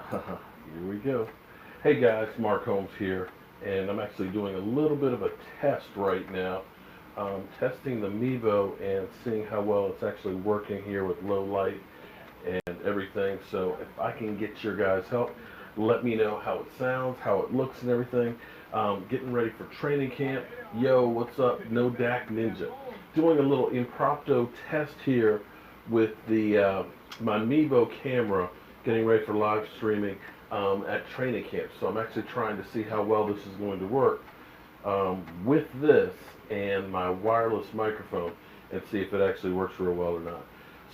Here we go. Hey guys, Mark Holmes here, and I'm actually doing a little bit of a test right now. Testing the Mevo and seeing how well it's actually working here with low light and everything. So if I can get your guys' help, let me know how it sounds, how it looks and everything. Getting ready for training camp. Yo, what's up? No Dak Ninja. Doing a little impromptu test here with the my Mevo camera, getting ready for live streaming at training camp. So I'm actually trying to see how well this is going to work with this and my wireless microphone and see if it actually works real well or not.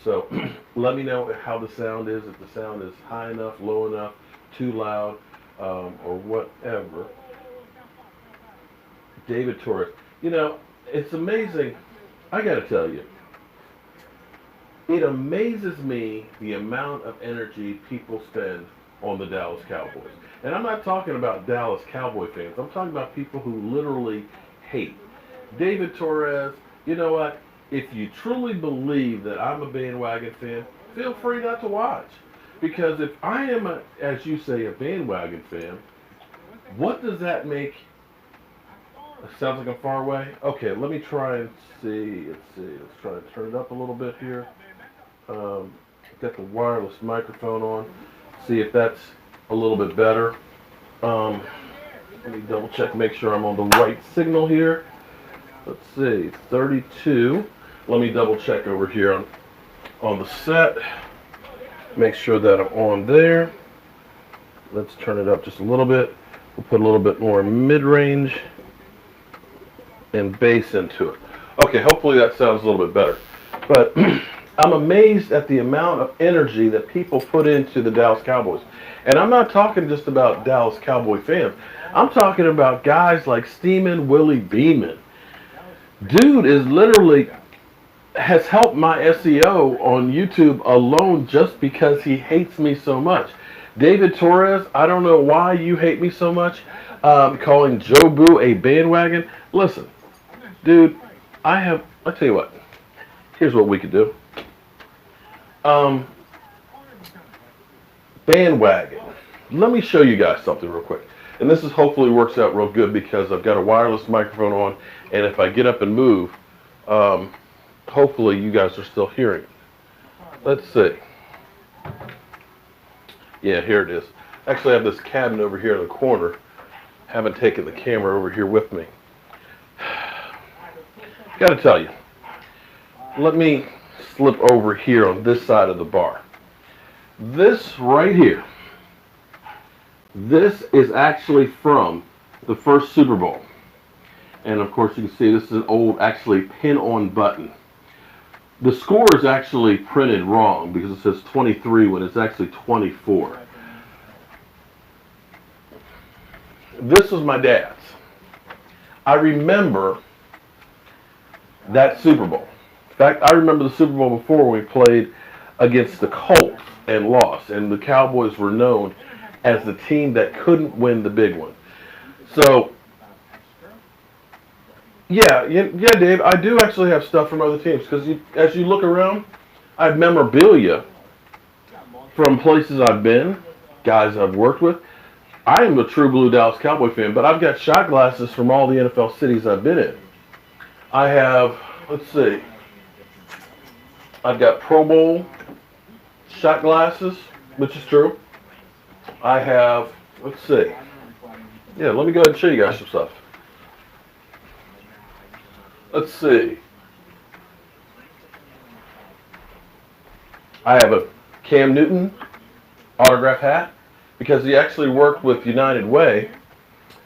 So let me know how the sound is, if the sound is high enough, low enough, too loud, or whatever. David Torres. You know, it's amazing. I got to tell you, it amazes me the amount of energy people spend on the Dallas Cowboys. And I'm not talking about Dallas Cowboy fans. I'm talking about people who literally hate. David Torres, you know what? If you truly believe that I'm a bandwagon fan, feel free not to watch. Because if I am, as you say, a bandwagon fan, what does that make? It sounds like I'm far away. Okay, let me try and see. Let's see. Let's try to turn it up a little bit here. Got the wireless microphone on. See if that's a little bit better. Let me double check, make sure I'm on the right signal here. Let's see, 32. Let me double check over here on the set. Make sure that I'm on there. Let's turn it up just a little bit. We'll put a little bit more mid-range and bass into it. Okay, hopefully that sounds a little bit better. But I'm amazed at the amount of energy that people put into the Dallas Cowboys. And I'm not talking just about Dallas Cowboy fans. I'm talking about guys like Steeman Willie Beeman. Dude is literally has helped my SEO on YouTube alone just because he hates me so much. David Torres, I don't know why you hate me so much. Calling Joe Boo a bandwagon. Listen, dude, I'll tell you what. Here's what we could do. Bandwagon. Let me show you guys something real quick. And this is hopefully works out real good because I've got a wireless microphone on, and if I get up and move, hopefully you guys are still hearing it. Let's see. Yeah, here it is. Actually, I have this cabinet over here in the corner. Haven't taken the camera over here with me. Got to tell you. Let me slip over here on this side of the bar. This right here, this is actually from the first Super Bowl. And of course you can see this is an old actually pin-on button. The score is actually printed wrong because it says 23 when it's actually 24. This was my dad's. I remember that Super Bowl. In fact, I remember the Super Bowl before when we played against the Colts and lost. And the Cowboys were known as the team that couldn't win the big one. So, yeah, Dave, I do actually have stuff from other teams. Because as you look around, I have memorabilia from places I've been, guys I've worked with. I am a true blue Dallas Cowboy fan, but I've got shot glasses from all the NFL cities I've been in. I have, let's see, I've got Pro Bowl shot glasses, which is true. I have, let's see. Yeah, let me go ahead and show you guys some stuff. Let's see. I have a Cam Newton autograph hat because he actually worked with United Way,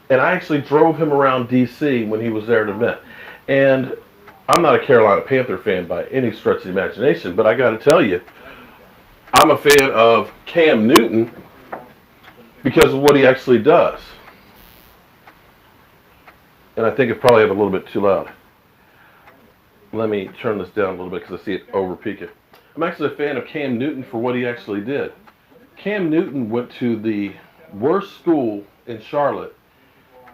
and I actually drove him around D.C. when he was there at an event. And I'm not a Carolina Panther fan by any stretch of the imagination, but I got to tell you, I'm a fan of Cam Newton because of what he actually does. And I think it probably have a little bit too loud. Let me turn this down a little bit because I see it over peaking. I'm actually a fan of Cam Newton for what he actually did. Cam Newton went to the worst school in Charlotte,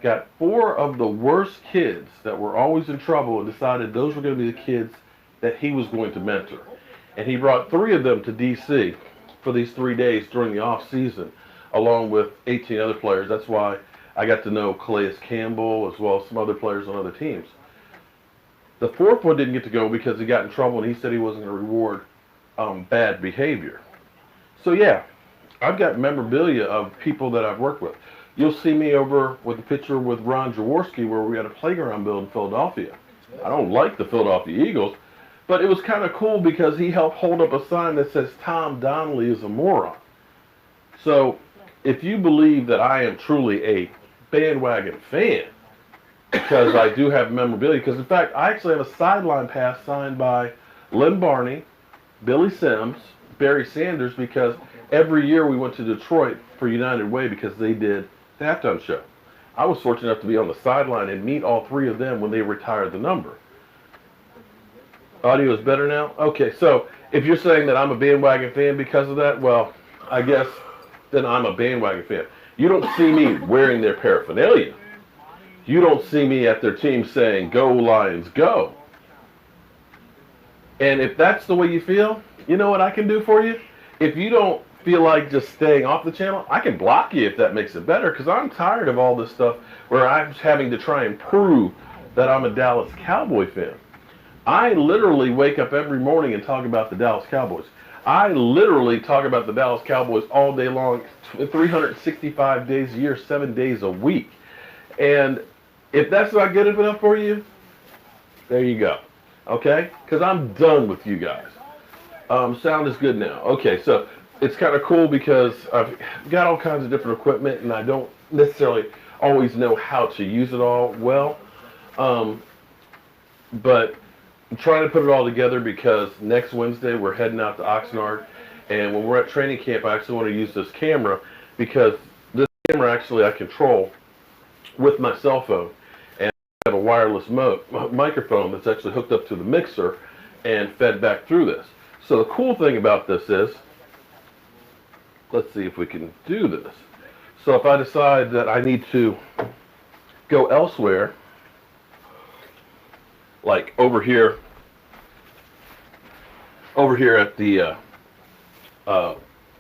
got 4 of the worst kids that were always in trouble and decided those were going to be the kids that he was going to mentor. And he brought 3 of them to D.C. for these 3 days during the off season along with 18 other players. That's why I got to know Calais Campbell as well as some other players on other teams. The fourth one didn't get to go because he got in trouble and he said he wasn't going to reward bad behavior. So yeah, I've got memorabilia of people that I've worked with. You'll see me over with a picture with Ron Jaworski where we had a playground build in Philadelphia. I don't like the Philadelphia Eagles, but it was kind of cool because he helped hold up a sign that says Tom Donnelly is a moron. So if you believe that I am truly a bandwagon fan, because I do have memorabilia, because in fact I actually have a sideline pass signed by Lynn Barney, Billy Sims, Barry Sanders, because every year we went to Detroit for United Way because they did the halftime show. I was fortunate enough to be on the sideline and meet all three of them when they retired the number. Audio is better now? Okay, so if you're saying that I'm a bandwagon fan because of that, well, I guess then I'm a bandwagon fan. You don't see me wearing their paraphernalia. You don't see me at their team saying, "Go Lions, go." And if that's the way you feel, you know what I can do for you? If you don't feel like just staying off the channel, I can block you if that makes it better, because I'm tired of all this stuff where I'm having to try and prove that I'm a Dallas Cowboy fan. I literally wake up every morning and talk about the Dallas Cowboys. I literally talk about the Dallas Cowboys all day long, 365 days a year, 7 days a week. And if that's not good enough for you, there you go. Okay? Because I'm done with you guys. Sound is good now. Okay, so it's kind of cool because I've got all kinds of different equipment and I don't necessarily always know how to use it all well. But I'm trying to put it all together because next Wednesday we're heading out to Oxnard, and when we're at training camp I actually want to use this camera because this camera actually I control with my cell phone, and I have a wireless microphone that's actually hooked up to the mixer and fed back through this. So the cool thing about this is, let's see if we can do this. So if I decide that I need to go elsewhere, like over here at the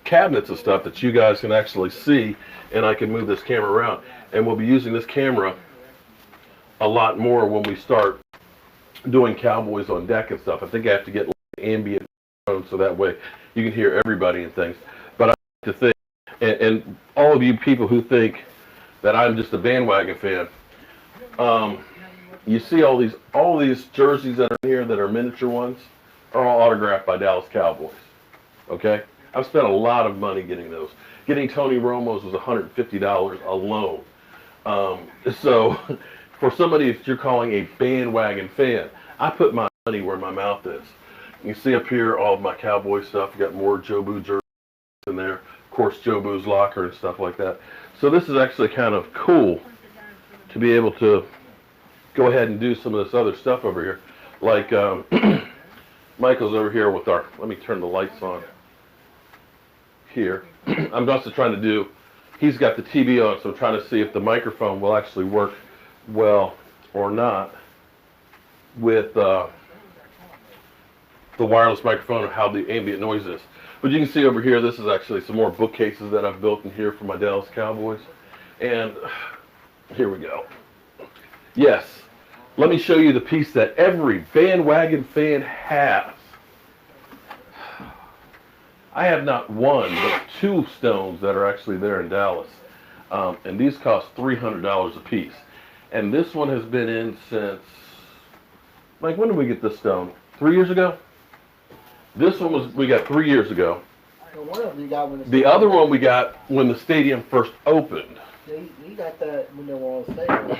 cabinets and stuff that you guys can actually see, and I can move this camera around, and we'll be using this camera a lot more when we start doing Cowboys on deck and stuff. I think I have to get like ambient so that way you can hear everybody and things. But I like to think, and all of you people who think that I'm just a bandwagon fan, you see all these jerseys that are in here that are miniature ones are all autographed by Dallas Cowboys. Okay? I've spent a lot of money getting those. Getting Tony Romo's was $150 alone. So for somebody that you're calling a bandwagon fan, I put my money where my mouth is. You see up here all of my Cowboy stuff. You got more Jobu jerseys in there. Of course, Jobu's locker and stuff like that. So this is actually kind of cool to be able to go ahead and do some of this other stuff over here. Like Michael's over here with our, let me turn the lights on here. I'm also trying to do, he's got the TV on, so I'm trying to see if the microphone will actually work well or not with the wireless microphone, or how the ambient noise is. But you can see over here, this is actually some more bookcases that I've built in here for my Dallas Cowboys. And here we go. Yes, let me show you the piece that every bandwagon fan has. I have not one, but two stones that are actually there in Dallas. And these cost $300 a piece. And this one has been in since, like, when did we get this stone? 3 years ago? This one we got 3 years ago. The other one we got when the stadium first opened. You got that when they were on stadium.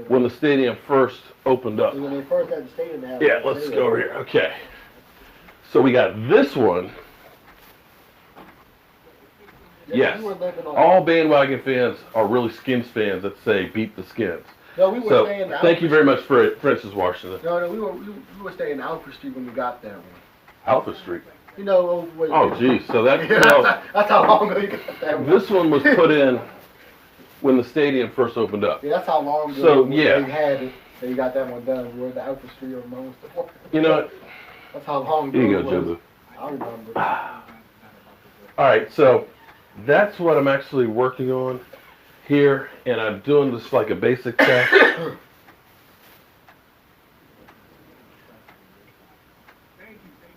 When the stadium first opened up. When they first had the stadium. Yeah, let's go over here. Okay. So we got this one. Yes. All bandwagon fans are really Skins fans that say beat the Skins. No, we were staying. Thank you very much, Francis Washington. No, we were staying in Alpha Street when we got there. Alpha Street. You know. Oh, geez. So that. That's how long ago you got that one. This one was put in when the stadium first opened up. Yeah, that's how long ago. So yeah. They had it. They got that one done. We were at the Alpha Street or most. You know what? That's how long ago. Here you go, Jobu. I remember. All right, so That's what I'm actually working on here, and I'm doing this like a basic test.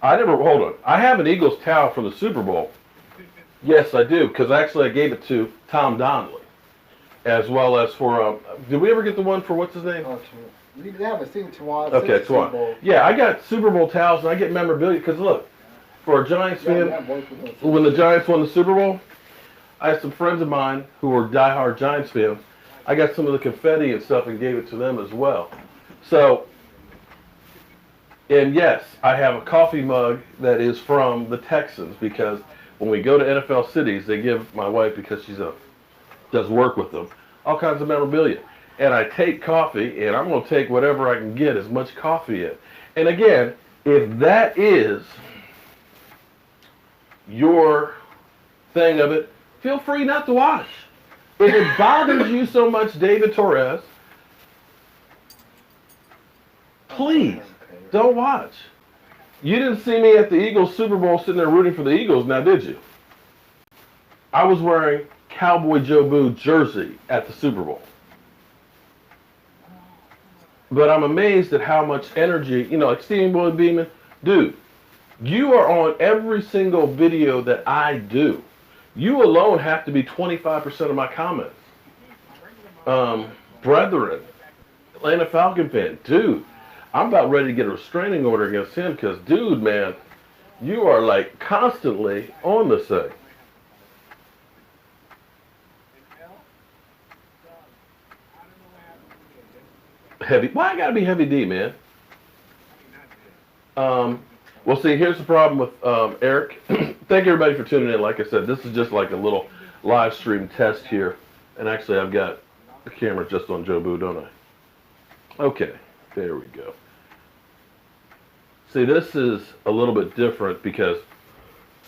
Hold on. I have an Eagles towel from the Super Bowl. Yes, I do, because actually I gave it to Tom Donnelly, as well as for, did we ever get the one for what's his name? Oh, we haven't seen Tawan Okay, since the Super Bowl. Twan. Yeah, I got Super Bowl towels, and I get memorabilia, because look, for a Giants fan, when the Giants won the Super Bowl, I had some friends of mine who were diehard Giants fans. I got some of the confetti and stuff and gave it to them as well. So, and yes, I have a coffee mug that is from the Texans, because when we go to NFL cities, they give my wife, because she does work with them, all kinds of memorabilia. And I take coffee, and I'm going to take whatever I can get, as much coffee in. And again, if that is your thing of it, feel free not to watch. If it bothers you so much, David Torres, please don't watch. You didn't see me at the Eagles Super Bowl sitting there rooting for the Eagles, now did you? I was wearing Cowboy Joe Boo jersey at the Super Bowl. But I'm amazed at how much energy, like Stephen Boy Beeman, dude, you are on every single video that I do. You alone have to be 25% of my comments. Brethren, Atlanta Falcon fan, dude, I'm about ready to get a restraining order against him, because, dude, man, you are like constantly on this thing. Heavy, why I gotta be heavy D, man? Well, see, here's the problem with Eric. Thank everybody for tuning in. Like I said, this is just like a little live stream test here. And actually, I've got the camera just on Joe Boo, don't I? Okay, there we go. See, this is a little bit different because,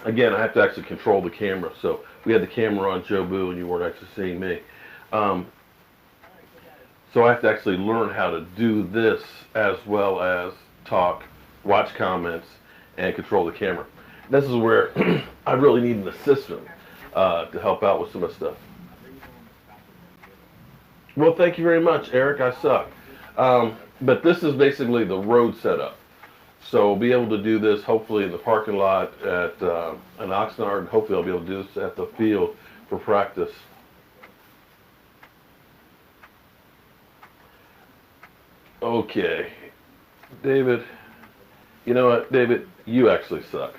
again, I have to actually control the camera. So we had the camera on Joe Boo and you weren't actually seeing me. So I have to actually learn how to do this as well as talk, watch comments, and control the camera. This is where I really need an assistant to help out with some of the stuff. Well, thank you very much, Eric. I suck. But this is basically the road setup. So we'll be able to do this hopefully in the parking lot at an Oxnard, and hopefully I'll be able to do this at the field for practice. Okay, David, you know what, David, you actually suck.